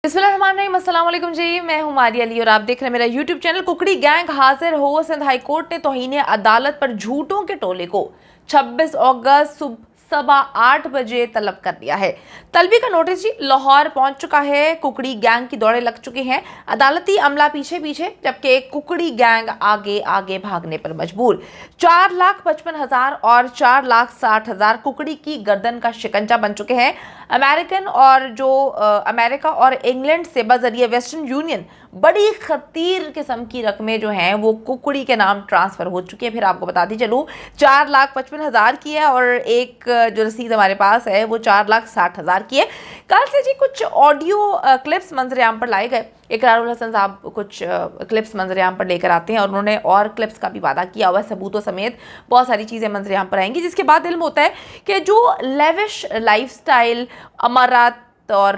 बिस्मिल्लाहिर्रहमानिर्रहीम, अस्सलाम वालेकुम जी। मैं हूं मारिया अली और आप देख रहे हैं मेरा यूट्यूब चैनल। कुकड़ी गैंग हाजिर हो। सिंध हाई कोर्ट ने तौहीन अदालत पर झूठों के टोले को 26 अगस्त सुबह 8:15 बजे तलब कर दिया है। तलबी का नोटिस जी लाहौर पहुंच चुका है। कुकड़ी गैंग की दौड़े लग चुकी हैं। अदालती अमला पीछे पीछे, जबकि कुकड़ी गैंग आगे आगे भागने पर मजबूर। 4,55,000 और 4,60,000 कुकड़ी की गर्दन का शिकंजा बन चुके हैं। अमेरिका और इंग्लैंड से बजरिए वेस्टर्न यूनियन बड़ी खतीर किस्म की रकमें जो हैं वो कुकड़ी के नाम ट्रांसफ़र हो चुकी है। फिर आपको बताती चलूँ, 4,55,000 की है और एक जो रसीद हमारे पास है वो 4,60,000 की है। कल से जी कुछ ऑडियो क्लिप्स मंजरेआम पर लाए गए। इकरारुल हसन साहब कुछ क्लिप्स मंजरेआम पर लेकर आते हैं और उन्होंने और क्लिप्स का भी वादा किया हुआ है। सबूतों समेत बहुत सारी चीज़ें मंजरेआम पर आएंगी, जिसके बाद इल्म होता है कि जो लेविश लाइफस्टाइल, अमारात और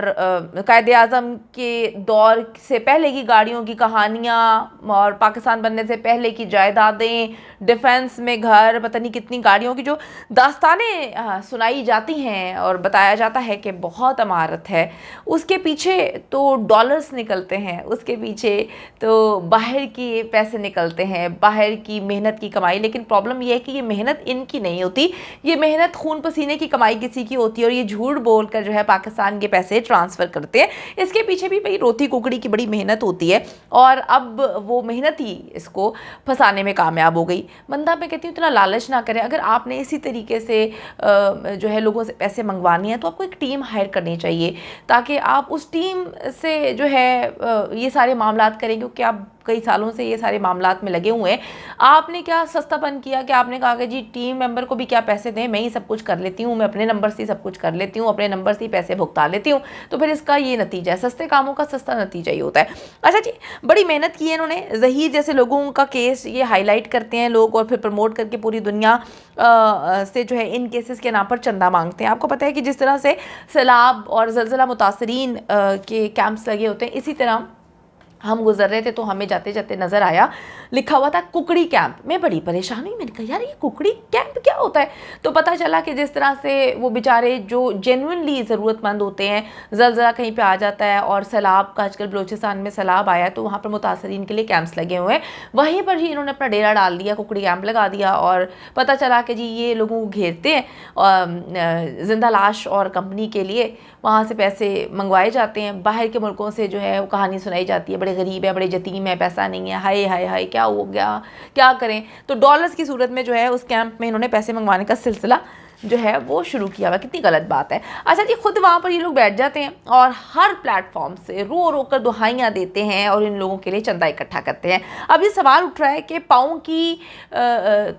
कायदे आज़म के दौर से पहले की गाड़ियों की कहानियाँ और पाकिस्तान बनने से पहले की जायदादें, डिफेंस में घर, पता नहीं कितनी गाड़ियों की जो दास्तानें सुनाई जाती हैं और बताया जाता है कि बहुत अमारत है, उसके पीछे तो डॉलर्स निकलते हैं, उसके पीछे तो बाहर की पैसे निकलते हैं, बाहर की मेहनत की कमाई। लेकिन प्रॉब्लम यह है कि ये मेहनत इनकी नहीं होती, ये मेहनत खून पसीने की कमाई किसी की होती है और ये झूठ बोलकर जो है पाकिस्तान के पैसे ट्रांसफ़र करते हैं। इसके पीछे भी भाई रोती कुकड़ी की बड़ी मेहनत होती है और अब वो मेहनत ही इसको फंसाने में कामयाब हो गई। बंदा, मैं कहती हूँ, इतना लालच ना करें। अगर आपने इसी तरीके से जो है लोगों से पैसे मंगवानी है तो आपको एक टीम हायर करनी चाहिए, ताकि आप उस टीम से जो है ये सारे मामलात करें, क्योंकि आप कई सालों से ये सारे मामलात में लगे हुए हैं। आपने क्या सस्तापन किया कि आपने कहा कि जी टीम मेंबर को भी क्या पैसे दें, मैं ही सब कुछ कर लेती हूँ, मैं अपने नंबर से सब कुछ कर लेती हूँ, अपने नंबर से ही पैसे भुगता लेती हूँ। तो फिर इसका ये नतीजा है, सस्ते कामों का सस्ता नतीजा ही होता है। अच्छा जी, बड़ी मेहनत की है इन्होंने। ज़हीर जैसे लोगों का केस ये हाईलाइट करते हैं लोग और फिर प्रमोट करके पूरी दुनिया से जो है इन केसेस के नाम पर चंदा मांगते हैं। आपको पता है कि जिस तरह से सैलाब और ज़लज़ला मुतासरीन के कैंप्स लगे होते हैं, इसी तरह हम गुजर रहे थे तो हमें जाते जाते नज़र आया, लिखा हुआ था कुकड़ी कैंप। मैं बड़ी परेशान हुई, मैंने कहा यार ये कुकड़ी कैंप क्या होता है। तो पता चला कि जिस तरह से वो बेचारे जो जेन्युइनली ज़रूरतमंद होते हैं, ज़लज़ला कहीं पे आ जाता है और सैलाब का, आजकल बलूचिस्तान में सैलाब आया तो वहाँ पर मुतासरीन के लिए कैंप्स लगे हुए हैं, वहीं पर ही इन्होंने अपना डेरा डाल दिया, कुकड़ी कैंप लगा दिया। और पता चला कि जी ये लोगों को घेरते हैं जिंदा लाश और कंपनी के लिए, वहाँ से पैसे मंगवाए जाते हैं। बाहर के मुल्कों से जो है वो कहानी सुनाई जाती है, बड़े गरीब है, बड़े यतीम है, पैसा नहीं है, हाय हाय हाय क्या हो गया, क्या करें। तो डॉलर्स की सूरत में जो है उस कैंप में इन्होंने पैसे मंगवाने का सिलसिला जो है वो शुरू किया हुआ। कितनी गलत बात है। अच्छा जी, खुद वहाँ पर ये लोग बैठ जाते हैं और हर प्लेटफॉर्म से रो रो कर दुहाइयाँ देते हैं और इन लोगों के लिए चंदा इकट्ठा करते हैं। अब ये सवाल उठ रहा है कि पाँव की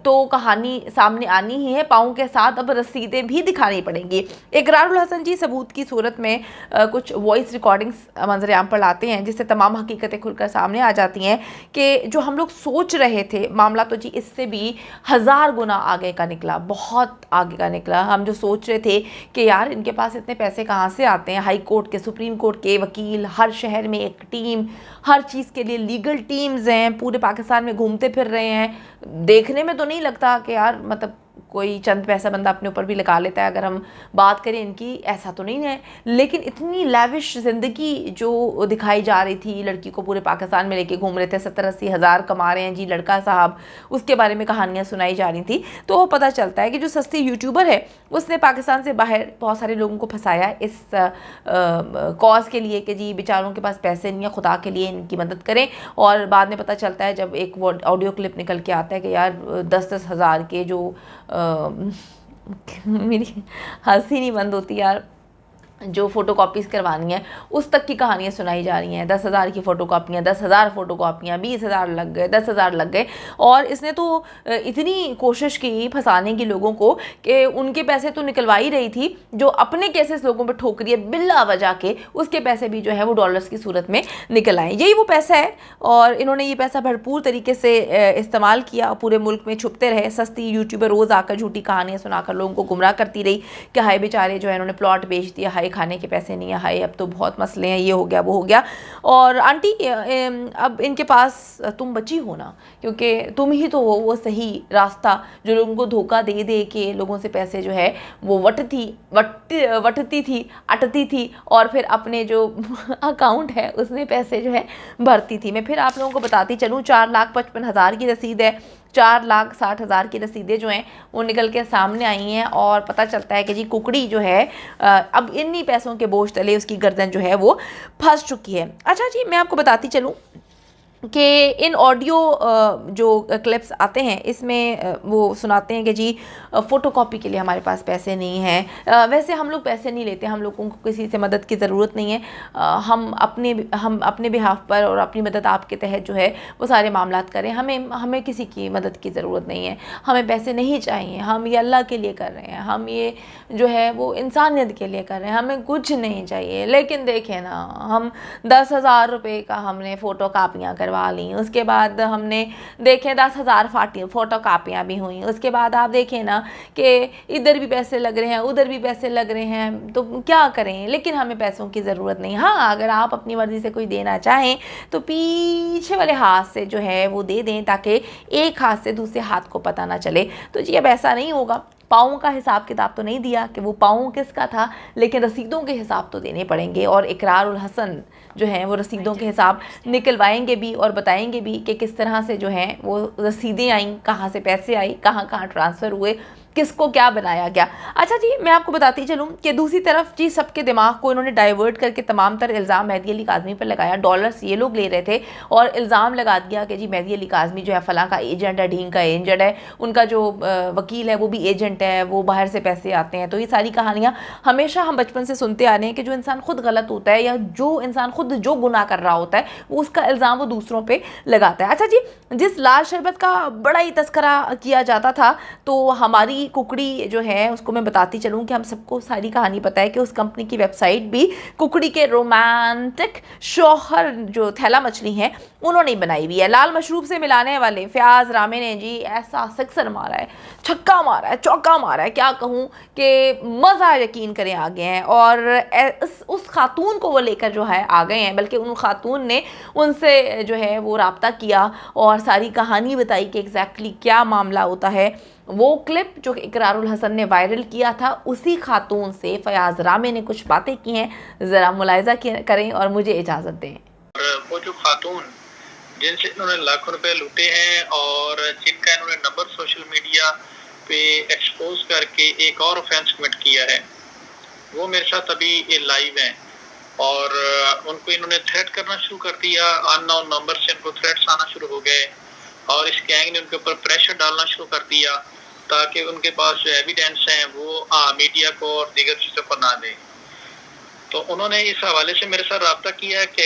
तो कहानी सामने आनी ही है, पाँव के साथ अब रसीदें भी दिखानी पड़ेंगी। इकरारुल हसन जी सबूत की सूरत में कुछ वॉइस रिकॉर्डिंग्स मंजरेआम पर लाते हैं, जिससे तमाम हकीकतें खुलकर सामने आ जाती हैं कि जो हम लोग सोच रहे थे मामला तो जी इससे भी 1000 गुना आगे का निकला, बहुत आगे का निकला। हम जो सोच रहे थे कि यार इनके पास इतने पैसे कहाँ से आते हैं, हाई कोर्ट के, सुप्रीम कोर्ट के वकील, हर शहर में एक टीम, हर चीज़ के लिए लीगल टीम्स हैं, पूरे पाकिस्तान में घूमते फिर रहे हैं। देखने में तो नहीं लगता कि यार मतलब कोई चंद पैसा बंदा अपने ऊपर भी लगा लेता है। अगर हम बात करें इनकी, ऐसा तो नहीं है, लेकिन इतनी लैविश ज़िंदगी जो दिखाई जा रही थी, लड़की को पूरे पाकिस्तान में लेके घूम रहे थे, 70-80 हज़ार कमा रहे हैं जी लड़का साहब, उसके बारे में कहानियाँ सुनाई जा रही थी। तो पता चलता है कि जो सस्ती यूट्यूबर है उसने पाकिस्तान से बाहर बहुत सारे लोगों को फंसाया इस कॉज के लिए कि जी बेचारों के पास पैसे नहीं है, खुदा के लिए इनकी मदद करें। और बाद में पता चलता है जब एक वो ऑडियो क्लिप निकल के आता है कि यार 10-10 हज़ार के जो मेरी हंसी नहीं बंद होती यार, जो फ़ोटोकॉपीज़ करवानी है उस तक की कहानियाँ सुनाई जा रही हैं। 10,000 की फ़ोटोकॉपियाँ, 10,000 फ़ोटोकॉपियाँ, 20,000 लग गए, 10,000 लग गए। और इसने तो इतनी कोशिश की फंसाने की लोगों को कि उनके पैसे तो निकलवा ही रही थी, जो अपने केसेस लोगों पर ठोक रही है बिला वजह के, उसके पैसे भी जो है वो डॉलर्स की सूरत में निकल आए। यही वो पैसा है और इन्होंने ये पैसा भरपूर तरीके से इस्तेमाल किया, पूरे मुल्क में छुपते रहे। सस्ती यूट्यूबर रोज़ आकर झूठी कहानियाँ सुनाकर लोगों को गुमराह करती रही कि हाय बेचारे जो है इन्होंने प्लॉट बेच दिया, हाय खाने के पैसे नहीं है, हाय अब तो बहुत मसले हैं, ये हो गया वो हो गया। और आंटी अब इनके पास तुम बची हो ना, क्योंकि तुम ही तो हो वो सही रास्ता जो लोगों को धोखा दे दे के लोगों से पैसे जो है वो वटती थी, अटती थी और फिर अपने जो अकाउंट है उसमें पैसे जो है भरती थी। मैं फिर आप लोगों को बताती चलूँ, 4,55,000 की रसीद है, 4,60,000 की रसीदें जो हैं वो निकल के सामने आई हैं और पता चलता है कि जी कुकड़ी जो है अब इन्हीं पैसों के बोझ तले उसकी गर्दन जो है वो फंस चुकी है। अच्छा जी, मैं आपको बताती चलूँ कि इन ऑडियो जो क्लिप्स आते हैं इसमें वो सुनाते हैं कि जी फ़ोटोकॉपी के लिए हमारे पास पैसे नहीं हैं। वैसे हम लोग पैसे नहीं लेते, हम लोगों को किसी से मदद की ज़रूरत नहीं है। हम अपने बिहाफ पर और अपनी मदद आपके तहत जो है वो सारे मामलात करें। हमें किसी की मदद की ज़रूरत नहीं है, हमें पैसे नहीं चाहिए। हम ये अल्लाह के लिए कर रहे हैं, हम ये जो है वो इंसानियत के लिए कर रहे हैं, हमें कुछ नहीं चाहिए। लेकिन देखें ना, हम 10,000 रुपये का हमने फ़ोटो कापियाँ करवा ली, उसके बाद हमने देखें 10,000 फ़ोटो कापियाँ भी हुई, उसके बाद आप देखें ना कि इधर भी पैसे लग रहे हैं उधर भी पैसे लग रहे हैं, तो क्या करें। लेकिन हमें पैसों की ज़रूरत नहीं। हाँ, अगर आप अपनी मर्ज़ी से कोई देना चाहें तो पीछे वाले हाथ से जो है वो दे दें, ताकि एक हाथ से दूसरे हाथ को पता ना चले। तो जी अब ऐसा नहीं होगा। पाँव का हिसाब किताब तो नहीं दिया कि वो पाँव किसका था, लेकिन रसीदों के हिसाब तो देने पड़ेंगे और इकरारुल हसन जो है वो रसीदों के हिसाब निकलवाएंगे भी और बताएंगे भी कि किस तरह से जो है वो रसीदें आईं, कहाँ से पैसे आई, कहाँ कहाँ ट्रांसफ़र हुए, किसको क्या बनाया गया। अच्छा जी, मैं आपको बताती चलूँ कि दूसरी तरफ जी सबके दिमाग को इन्होंने डाइवर्ट करके तमाम तर इल्ज़ाम मेहदी अली काज़मी पर लगाया। डॉलर्स ये लोग ले रहे थे और इल्ज़ाम लगा दिया कि जी मेहदी अली काज़मी जो है फ़लाँ का एजेंट है, ढींग का एजेंट है, उनका जो वकील है वो भी एजेंट है, वो बाहर से पैसे आते हैं। तो ये सारी कहानियाँ हमेशा हम बचपन से सुनते आ रहे हैं कि जो इंसान खुद गलत होता है या जो इंसान खुद जो गुनाह कर रहा होता है वो उसका इल्ज़ाम वो दूसरों पर लगाता है। अच्छा जी, जिस लाल शरबत का बड़ा ही तस्करा किया जाता था, तो हमारी कुकड़ी जो है उसको मैं बताती चलूँ कि हम सबको सारी कहानी पता है कि उस कंपनी की वेबसाइट भी कुकड़ी के रोमांटिक शौहर जो थैला मछली हैं उन्होंने बनाई हुई है। लाल मशरूब से मिलाने वाले फयाज रामे ने जी ऐसा सिक्सर मारा है, छक्का मारा है, चौका मारा है, क्या कहूँ कि मज़ा यकीन करें आ गए हैं। और उस खातून को वो लेकर जो है आ गए हैं, बल्कि उन खातून ने उनसे जो है वो रब्ता किया और सारी कहानी बताई कि एग्जैक्टली क्या मामला होता है। वो क्लिप जो इकरारुल हसन ने वायरल किया था, उसी खातून से फयाज रामे ने कुछ बातें की हैं, ज़रा मुलाहिजा करें और मुझे इजाज़त दें। वो जो खातून जिनसे इन्होंने लाखों रुपए लूटे हैं और जिनका इन्होंने नंबर सोशल मीडिया पे एक्सपोज करके एक और ऑफेंस कमिट किया है, वो मेरे साथ अभी लाइव हैं और उनको इन्होंने थ्रेट करना शुरू कर दिया। अननोन नंबर से इनको थ्रेट्स आना शुरू हो गए और इस गैंग ने उनके ऊपर प्रेशर डालना शुरू कर दिया ताकि उनके पास जो एविडेंस हैं वो मीडिया को और दीगर चीज़ों पर ना दें। तो उन्होंने इस हवाले से मेरे साथ रब्ता किया कि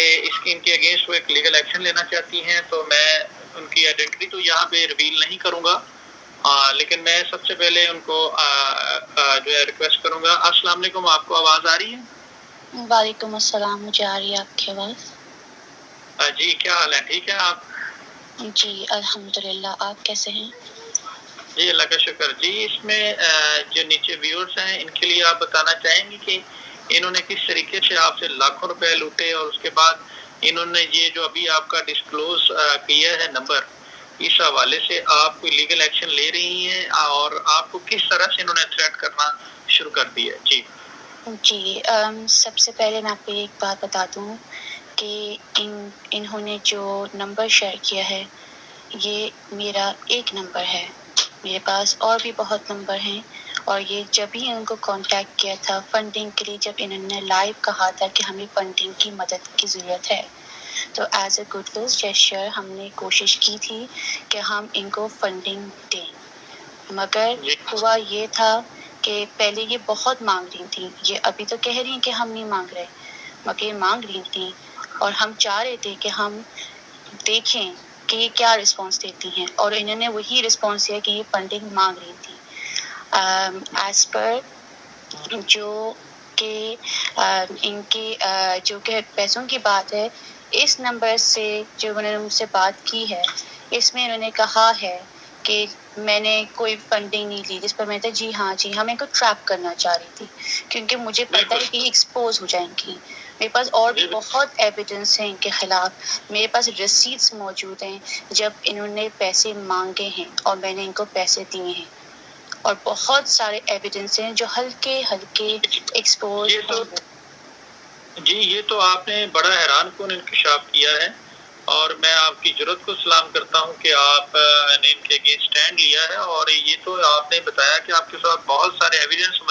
इनके अगेंस्ट वो एक लीगल एक्शन लेना चाहती हैं। तो मैं उनकी आइडेंटिटी तो यहाँ पे रिवील नहीं करूँगा, लेकिन मैं सबसे पहले उनको जो है रिक्वेस्ट करूँगा। अस्सलाम वालेकुम, आपको आवाज़ आ रही है? वालेकुम अस्सलाम, मुझे आ रही है आपकी आवाज़। जी, क्या हाल है, ठीक है आप? जी अल्हम्दुलिल्लाह, आप कैसे हैं? जी अल्लाह का शुक्र। जी, इसमें जो नीचे व्यूअर्स हैं इनके लिए आप बताना चाहेंगे कि इन्होंने किस तरीके से आपसे लाखों रुपए लूटे और उसके बाद इन्होंने ये जो अभी आपका डिस्क्लोज किया है नंबर, इस हवाले से आप कोई लीगल एक्शन ले रही हैं और आपको किस तरह से इन्होंने थ्रेट करना शुरू कर दिया? जी जी सबसे पहले मैं आपको एक बात बता दूँ कि इन्होंने जो नंबर शेयर किया है ये मेरा एक नंबर है। मेरे पास और भी बहुत नंबर हैं और ये जब भी इनको कांटेक्ट किया था फंडिंग के लिए, जब इन्होंने लाइव कहा था कि हमें फंडिंग की मदद की ज़रूरत है, तो एज अ गुडविल जेस्चर हमने कोशिश की थी कि हम इनको फंडिंग दें। मगर हुआ ये था कि पहले ये बहुत मांग रही थी, ये अभी तो कह रही हैं कि हम नहीं मांग रहे, मगर ये मांग रही थी और हम चाह रहे थे कि हम देखें कि ये क्या रिस्पॉन्स देती हैं और इन्होंने वही रिस्पॉन्स दिया कि ये फंडिंग मांग रही थी। एज पर जो कि इनके जो कि पैसों की बात है, इस नंबर से जो उन्होंने मुझसे बात की है इसमें इन्होंने कहा है कि मैंने कोई फंडिंग नहीं ली, जिस पर मैंने जी हाँ जी हाँ, मैं इनको ट्रैप करना चाह रही थी क्योंकि मुझे पता है कि एक्सपोज हो जाएंगी। मेरे पास और भी बहुत एविडेंस हैं इनके खिलाफ। मेरे पास रिसीट्स मौजूद हैं जब इन्होंने पैसे मांगे हैं और मैंने इनको पैसे दिए हैं, और बहुत सारे एविडेंस हैं जो हल्के हल्के एक्सपोज ये तो जी, ये तो आपने बड़ा हैरानकुन इंकशाफ किया है और मैं आपकी जुर्रत को सलाम करता हूँ कि आपने इनके अगेंस्ट स्टैंड लिया है और ये तो आपने बताया कि आपके साथ बहुत सारे एविडेंस मौजूद